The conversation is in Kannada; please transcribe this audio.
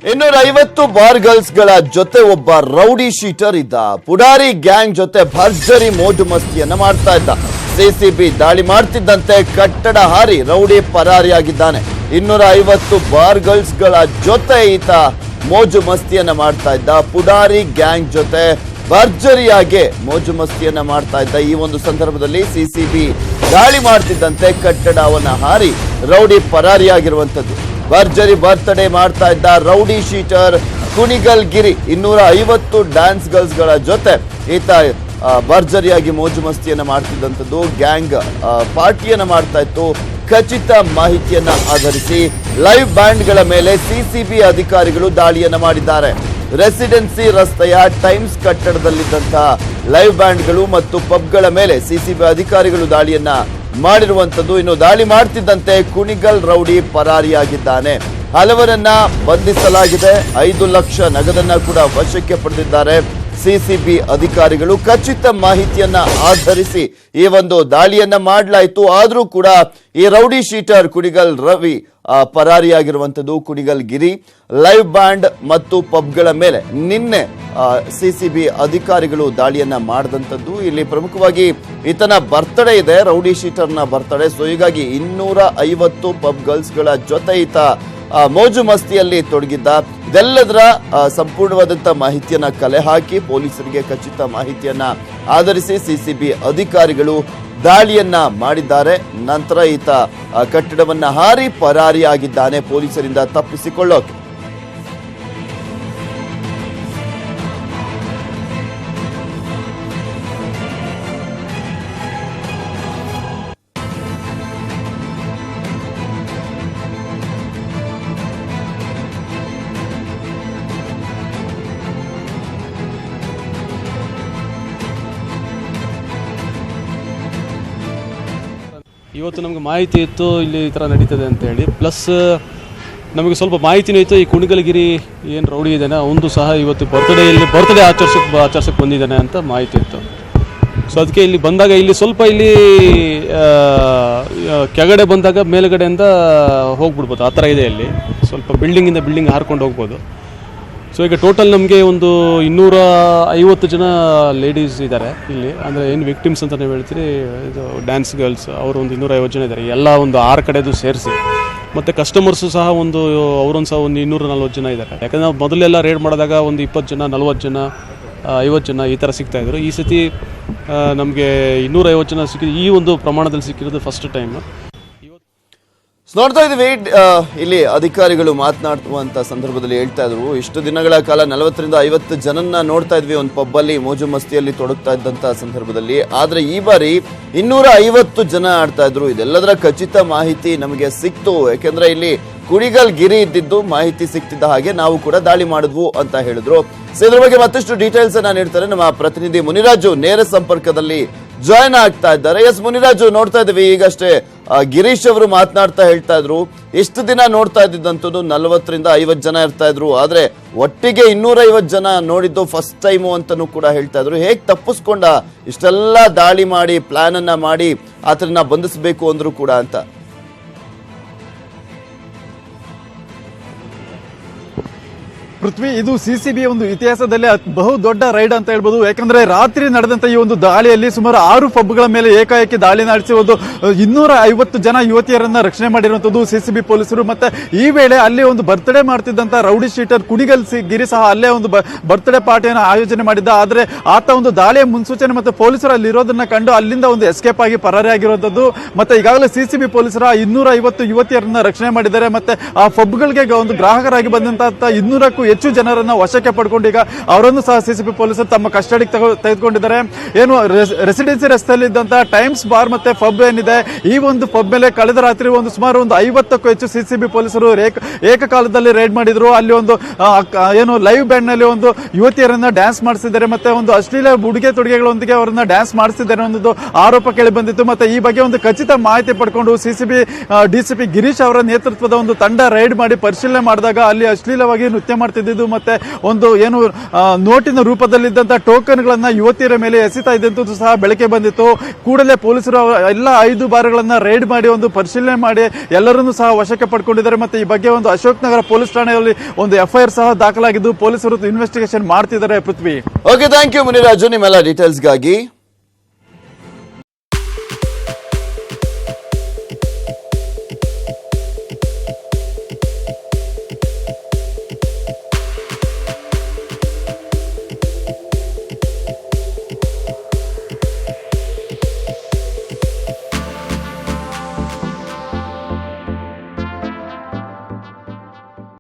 250 ಬಾರ್ ಗರ್ಲ್ಸ್ ಗಳ ಜೊತೆ ಒಬ್ಬ ರೌಡಿ ಶೀಟರ್ ಇದ್ದ. ಪುಡಾರಿ ಗ್ಯಾಂಗ್ ಜೊತೆ ಭರ್ಜರಿ ಮೋಜು ಮಸ್ತಿಯನ್ನ ಮಾಡ್ತಾ ಇದ್ದ. ಸಿಸಿಬಿ ದಾಳಿ ಮಾಡ್ತಿದ್ದಂತೆ ಕಟ್ಟಡ ಹಾರಿ ರೌಡಿ ಪರಾರಿಯಾಗಿದ್ದಾನೆ. 250 ಬಾರ್ ಗರ್ಲ್ಸ್ ಗಳ ಜೊತೆ ಈತ ಮೋಜು ಮಸ್ತಿಯನ್ನ ಮಾಡ್ತಾ ಇದ್ದ. ಪುಡಾರಿ ಗ್ಯಾಂಗ್ ಜೊತೆ ಭರ್ಜರಿಯಾಗಿ ಮೋಜು ಮಸ್ತಿಯನ್ನ ಮಾಡ್ತಾ ಇದ್ದ. ಈ ಒಂದು ಸಂದರ್ಭದಲ್ಲಿ ಸಿಸಿಬಿ ದಾಳಿ ಮಾಡ್ತಿದ್ದಂತೆ ಕಟ್ಟಡವನ್ನ ಹಾರಿ ರೌಡಿ ಪರಾರಿಯಾಗಿರುವಂತದ್ದು. ಭರ್ಜರಿ ಬರ್ತ್ಡೇ ಮಾಡ್ತಾ ಇದ್ದ ರೌಡಿ ಶೀಟರ್ ಕುಣಿಗಲ್ ಗಿರಿ 250 ಡ್ಯಾನ್ಸ್ ಗರ್ಲ್ಸ್ ಗಳ ಜೊತೆ ಈತ ಭರ್ಜರಿಯಾಗಿ ಮೋಜು ಮಸ್ತಿಯನ್ನ ಮಾಡ್ತಿದ್ದಂಥದ್ದು. ಗ್ಯಾಂಗ್ ಪಾರ್ಟಿಯನ್ನ ಮಾಡ್ತಾ ಇತ್ತು. ಖಚಿತ ಮಾಹಿತಿಯನ್ನ ಆಧರಿಸಿ ಲೈವ್ ಬ್ಯಾಂಡ್ ಗಳ ಮೇಲೆ ಸಿಸಿಬಿ ಅಧಿಕಾರಿಗಳು ದಾಳಿಯನ್ನ ಮಾಡಿದ್ದಾರೆ. ರೆಸಿಡೆನ್ಸಿ ರಸ್ತೆಯ ಟೈಮ್ಸ್ ಕಟ್ಟಡದಲ್ಲಿದ್ದಂತಹ ಲೈವ್ ಬ್ಯಾಂಡ್ಗಳು ಮತ್ತು ಪಬ್ಗಳ ಮೇಲೆ ಸಿಸಿಬಿ ಅಧಿಕಾರಿಗಳು ದಾಳಿಯನ್ನ ಮಾಡಿರುವಂತದ್ದು. ಇನ್ನು ದಾಳಿ ಮಾಡ್ತಿದ್ದಂತೆ ಕುಣಿಗಲ್ ರೌಡಿ ಪರಾರಿಯಾಗಿದ್ದಾನೆ. ಹಲವರನ್ನ ಬಂಧಿಸಲಾಗಿದೆ. 5 ಲಕ್ಷ ನಗದನ್ನ ಕೂಡ ವಶಕ್ಕೆ ಪಡೆದಿದ್ದಾರೆ ಸಿಸಿಬಿ ಅಧಿಕಾರಿಗಳು. ಖಚಿತ ಮಾಹಿತಿಯನ್ನ ಆಧರಿಸಿ ಈ ಒಂದು ದಾಳಿಯನ್ನ ಮಾಡಲಾಯಿತು. ಆದ್ರೂ ಕೂಡ ಈ ರೌಡಿ ಶೀಟರ್ ಕುಣಿಗಲ್ ರವಿ ಪರಾರಿಯಾಗಿರುವಂತದ್ದು. ಕುಣಿಗಲ್ ಗಿರಿ ಲೈವ್ ಬ್ಯಾಂಡ್ ಮತ್ತು ಪಬ್ಗಳ ಮೇಲೆ ನಿನ್ನೆ ಸಿಸಿಬಿ ಅಧಿಕಾರಿಗಳು ದಾಳಿಯನ್ನ ಮಾಡಿದಂಥದ್ದು. ಇಲ್ಲಿ ಪ್ರಮುಖವಾಗಿ ಈತನ ಬರ್ತ್ಡೇ ಇದೆ, ರೌಡಿ ಶೀಟರ್ನ ಬರ್ತ್ಡೇ. ಸೊ ಹೀಗಾಗಿ 250 ಪಬ್ ಗರ್ಲ್ಸ್ ಗಳ ಜೊತೆ ಈತ ಮೋಜು ಮಸ್ತಿಯಲ್ಲಿ ತೊಡಗಿದ್ದ. ಇದೆಲ್ಲದರ ಸಂಪೂರ್ಣವಾದಂತಹ ಮಾಹಿತಿಯನ್ನ ಕಲೆ ಹಾಕಿ ಪೊಲೀಸರಿಗೆ ಖಚಿತ ಮಾಹಿತಿಯನ್ನ ಆಧರಿಸಿ ಸಿಸಿಬಿ ಅಧಿಕಾರಿಗಳು ದಾಳಿಯನ್ನ ಮಾಡಿದ್ದಾರೆ. ನಂತರ ಈತ ಕಟ್ಟಡವನ್ನ ಹಾರಿ ಪರಾರಿಯಾಗಿದ್ದಾನೆ ಪೊಲೀಸರಿಂದ ತಪ್ಪಿಸಿಕೊಳ್ಳೋಕೆ. ಇವತ್ತು ನಮಗೆ ಮಾಹಿತಿ ಇತ್ತು ಇಲ್ಲಿ ಈ ಥರ ನಡೀತದೆ ಅಂತೇಳಿ. ಪ್ಲಸ್ ನಮಗೆ ಸ್ವಲ್ಪ ಮಾಹಿತಿನೂ ಇತ್ತು. ಈ ಕುಣಿಗಲಗಿರಿ ಏನು ರೌಡಿ ಇದ್ದಾನೆ ಅವನು ಸಹ ಇವತ್ತು ಬರ್ತ್ಡೇ ಆಚರಿಸೋಕ್ಕೆ ಬಂದಿದ್ದಾನೆ ಅಂತ ಮಾಹಿತಿ ಇತ್ತು. ಸೊ ಅದಕ್ಕೆ ಇಲ್ಲಿ ಬಂದಾಗ ಇಲ್ಲಿ ಸ್ವಲ್ಪ ಇಲ್ಲಿ ಕೆಳಗಡೆ ಬಂದಾಗ ಮೇಲುಗಡೆಯಿಂದ ಹೋಗ್ಬಿಡ್ಬೋದು, ಆ ಥರ ಇದೆ. ಇಲ್ಲಿ ಸ್ವಲ್ಪ ಬಿಲ್ಡಿಂಗಿಂದ ಬಿಲ್ಡಿಂಗ್ ಹಾರ್ಕೊಂಡು ಹೋಗ್ಬೋದು. ಸೊ ಈಗ ಟೋಟಲ್ ನಮಗೆ ಒಂದು 250 ಜನ ಲೇಡೀಸ್ ಇದ್ದಾರೆ ಇಲ್ಲಿ. ಅಂದರೆ ಏನು ವಿಕ್ಟಿಮ್ಸ್ ಅಂತ ನೀವು ಹೇಳ್ತೀರಿ, ಇದು ಡ್ಯಾನ್ಸ್ ಗರ್ಲ್ಸ್ ಅವರು ಒಂದು 250 ಜನ ಇದ್ದಾರೆ. ಎಲ್ಲ ಒಂದು 6 ಕಡೆದು ಸೇರಿಸಿ. ಮತ್ತು ಕಸ್ಟಮರ್ಸು ಸಹ ಅವರೊಂದು ಸಹ ಒಂದು 240 ಜನ ಇದ್ದಾರೆ. ಯಾಕಂದರೆ ನಾವು ಮೊದಲೆಲ್ಲ ರೇಡ್ ಮಾಡಿದಾಗ ಒಂದು 20 ಜನ 40 ಜನ 50 ಜನ ಈ ಥರ ಸಿಗ್ತಾಯಿದ್ರು. ಈ ಸತಿ ನಮಗೆ 250 ಜನ ಸಿಕ್ಕಿದ್ದು. ಈ ಒಂದು ಪ್ರಮಾಣದಲ್ಲಿ ಸಿಕ್ಕಿರೋದು ಫಸ್ಟ್ ಟೈಮ್. ನೋಡ್ತಾ ಇದೀವಿ ಇಲ್ಲಿ ಅಧಿಕಾರಿಗಳು ಮಾತನಾಡುವಂತ ಸಂದರ್ಭದಲ್ಲಿ ಹೇಳ್ತಾ ಇದ್ರು, ಇಷ್ಟು ದಿನಗಳ ಕಾಲ 40ರಿಂದ 50 ಜನನ್ನ ನೋಡ್ತಾ ಇದ್ವಿ ಒಂದು ಪಬ್ಬಲ್ಲಿ ಮೋಜು ಮಸ್ತಿಯಲ್ಲಿ ತೊಡಗ್ತಾ ಇದ್ದಂತ ಸಂದರ್ಭದಲ್ಲಿ. ಆದ್ರೆ ಈ ಬಾರಿ 250 ಜನ ಆಡ್ತಾ ಇದ್ರು. ಇದೆಲ್ಲದರ ಖಚಿತ ಮಾಹಿತಿ ನಮಗೆ ಸಿಕ್ತು. ಯಾಕೆಂದ್ರೆ ಇಲ್ಲಿ ಕುಣಿಗಲ್ ಗಿರಿ ಇದ್ದಿದ್ದು ಮಾಹಿತಿ ಸಿಕ್ತಿದ್ದ ಹಾಗೆ ನಾವು ಕೂಡ ದಾಳಿ ಮಾಡಿದ್ವು ಅಂತ ಹೇಳಿದ್ರು. ಸೊ ಇದ್ರ ಬಗ್ಗೆ ಮತ್ತಷ್ಟು ಡೀಟೇಲ್ಸ್ ಅನ್ನ ನೀಡ್ತಾರೆ ನಮ್ಮ ಪ್ರತಿನಿಧಿ ಮುನಿರಾಜು. ನೇರ ಸಂಪರ್ಕದಲ್ಲಿ ಜಾಯ್ನ್ ಆಗ್ತಾ ಇದ್ದಾರೆ. ಎಸ್ ಮುನಿರಾಜು, ನೋಡ್ತಾ ಇದ್ದೀವಿ ಈಗಷ್ಟೇ ಗಿರೀಶ್ ಅವರು ಮಾತನಾಡ್ತಾ ಹೇಳ್ತಾ ಇದ್ರು, ಎಷ್ಟು ದಿನ ನೋಡ್ತಾ ಇದ್ದಿದ್ದಂಥದ್ದು 40ರಿಂದ 50 ಜನ ಇರ್ತಾ ಇದ್ರು. ಆದ್ರೆ ಒಟ್ಟಿಗೆ 250 ಜನ ನೋಡಿದ್ದು ಫಸ್ಟ್ ಟೈಮು ಅಂತಾನೂ ಕೂಡ ಹೇಳ್ತಾ ಇದ್ರು. ಹೇಗೆ ತಪ್ಪಿಸ್ಕೊಂಡ ಇಷ್ಟೆಲ್ಲ ದಾಳಿ ಮಾಡಿ ಪ್ಲಾನ್ ಅನ್ನ ಮಾಡಿ ಆತರನ್ನ ಬಂಧಿಸಬೇಕು ಅಂದ್ರು ಕೂಡ ಅಂತ? ಪೃಥ್ವಿ, ಇದು ಸಿಸಿಬಿ ಒಂದು ಇತಿಹಾಸದಲ್ಲಿ ಬಹು ದೊಡ್ಡ ರೈಡ್ ಅಂತ ಹೇಳ್ಬೋದು. ಯಾಕಂದ್ರೆ ರಾತ್ರಿ ನಡೆದಂತ ಈ ಒಂದು ದಾಳಿಯಲ್ಲಿ ಸುಮಾರು 6 ಪಬ್ಗಳ ಮೇಲೆ ಏಕಾಏಕಿ ದಾಳಿ ನಡೆಸಿ ಒಂದು 250 ಜನ ಯುವತಿಯರನ್ನ ರಕ್ಷಣೆ ಮಾಡಿರುವಂತದ್ದು ಸಿಸಿಬಿ ಪೊಲೀಸರು. ಮತ್ತೆ ಈ ವೇಳೆ ಅಲ್ಲಿ ಒಂದು ಬರ್ತ್ಡೇ ಮಾಡ್ತಿದ್ದಂತ ರೌಡಿ ಶೀಟರ್ ಕುಣಿಗಲ್ ಗಿರಿ ಸಹ ಅಲ್ಲೇ ಒಂದು ಬರ್ತ್ಡೇ ಪಾರ್ಟಿಯನ್ನು ಆಯೋಜನೆ ಮಾಡಿದ್ದ. ಆದ್ರೆ ಆತ ಒಂದು ದಾಳಿಯ ಮುನ್ಸೂಚನೆ ಮತ್ತೆ ಪೊಲೀಸರು ಅಲ್ಲಿ ಇರೋದನ್ನ ಕಂಡು ಅಲ್ಲಿಂದ ಒಂದು ಎಸ್ಕೇಪ್ ಆಗಿ ಪರಾರಿಯಾಗಿರುವಂತದ್ದು. ಮತ್ತೆ ಈಗಾಗಲೇ ಸಿಸಿಬಿ ಪೊಲೀಸರ 250 ಯುವತಿಯರನ್ನ ರಕ್ಷಣೆ ಮಾಡಿದ್ದಾರೆ. ಮತ್ತೆ ಆ ಪಬ್ಗಳಿಗೆ ಒಂದು ಗ್ರಾಹಕರಾಗಿ ಬಂದಂತ 200ಕ್ಕೂ ಹೆಚ್ಚು ಜನರನ್ನ ವಶಕ್ಕೆ ಪಡ್ಕೊಂಡು ಈಗ ಅವರನ್ನು ಸಹ ಸಿಸಿಬಿ ಪೊಲೀಸರು ತಮ್ಮ ಕಸ್ಟಡಿಗೆ ತೆಗೆದುಕೊಂಡಿದ್ದಾರೆ. ಏನು ರೆಸಿಡೆನ್ಸಿ ರಸ್ತೆಯಲ್ಲಿ ಇದ್ದಂತಹ ಟೈಮ್ಸ್ ಬಾರ್ ಮತ್ತೆ ಪಬ್ ಏನಿದೆ, ಈ ಒಂದು ಪಬ್ ಮೇಲೆ ಕಳೆದ ರಾತ್ರಿ ಸುಮಾರು 50ಕ್ಕೂ ಹೆಚ್ಚು ಸಿಸಿಬಿ ಪೊಲೀಸರು ಏಕಕಾಲದಲ್ಲಿ ರೇಡ್ ಮಾಡಿದ್ರು. ಅಲ್ಲಿ ಒಂದು ಏನು ಲೈವ್ ಬ್ಯಾಂಡ್ ನಲ್ಲಿ ಒಂದು ಯುವತಿಯರನ್ನ ಡ್ಯಾನ್ಸ್ ಮಾಡಿಸಿದ್ದಾರೆ. ಮತ್ತೆ ಒಂದು ಅಶ್ಲೀಲ ಉಡುಗೆ ತೊಡುಗೆಗಳೊಂದಿಗೆ ಅವರನ್ನ ಡ್ಯಾನ್ಸ್ ಮಾಡಿಸಿದ್ದಾರೆ ಅನ್ನೋದು ಆರೋಪ ಕೇಳಿ ಬಂದಿತ್ತು. ಮತ್ತೆ ಈ ಬಗ್ಗೆ ಒಂದು ಖಚಿತ ಮಾಹಿತಿ ಪಡ್ಕೊಂಡು ಸಿಸಿಬಿ ಡಿಸಿಪಿ ಗಿರೀಶ್ ಅವರ ನೇತೃತ್ವದ ಒಂದು ತಂಡ ರೈಡ್ ಮಾಡಿ ಪರಿಶೀಲನೆ ಮಾಡಿದಾಗ ಅಲ್ಲಿ ಅಶ್ಲೀಲವಾಗಿ ನೃತ್ಯ ಮಾಡ್ತಿದ್ದ ಮಾಡ್ತಿದ್ದು ಮತ್ತೆ ಒಂದು ಏನು ನೋಟಿನ ರೂಪದಲ್ಲಿದ್ದಂತ ಟೋಕನ್ಗಳನ್ನ ಯುವತಿಯರ ಮೇಲೆ ಎಸೆತಾ ಇದ್ದಂಥದ್ದು ಸಹ ಬೆಳಕೆ ಬಂದಿತ್ತು. ಕೂಡಲೇ ಪೊಲೀಸರು ಎಲ್ಲ 5 ಬಾರ್ಗಳನ್ನ ರೈಡ್ ಮಾಡಿ ಒಂದು ಪರಿಶೀಲನೆ ಮಾಡಿ ಎಲ್ಲರನ್ನೂ ಸಹ ವಶಕ್ಕೆ ಪಡ್ಕೊಂಡಿದ್ದಾರೆ. ಮತ್ತೆ ಈ ಬಗ್ಗೆ ಒಂದು ಅಶೋಕ್ ನಗರ ಪೊಲೀಸ್ ಠಾಣೆಯಲ್ಲಿ ಒಂದು FIR ಸಹ ದಾಖಲಾಗಿದ್ದು ಪೊಲೀಸರು ಇನ್ವೆಸ್ಟಿಗೇಷನ್ ಮಾಡ್ತಿದ್ದಾರೆ. ಪೃಥ್ವಿ, ಓಕೆ, ಥ್ಯಾಂಕ್ ಯು ಮುನಿರಾಜು ನಿಮ್ಮೆಲ್ಲ ಡೀಟೇಲ್ಸ್ಗಾಗಿ.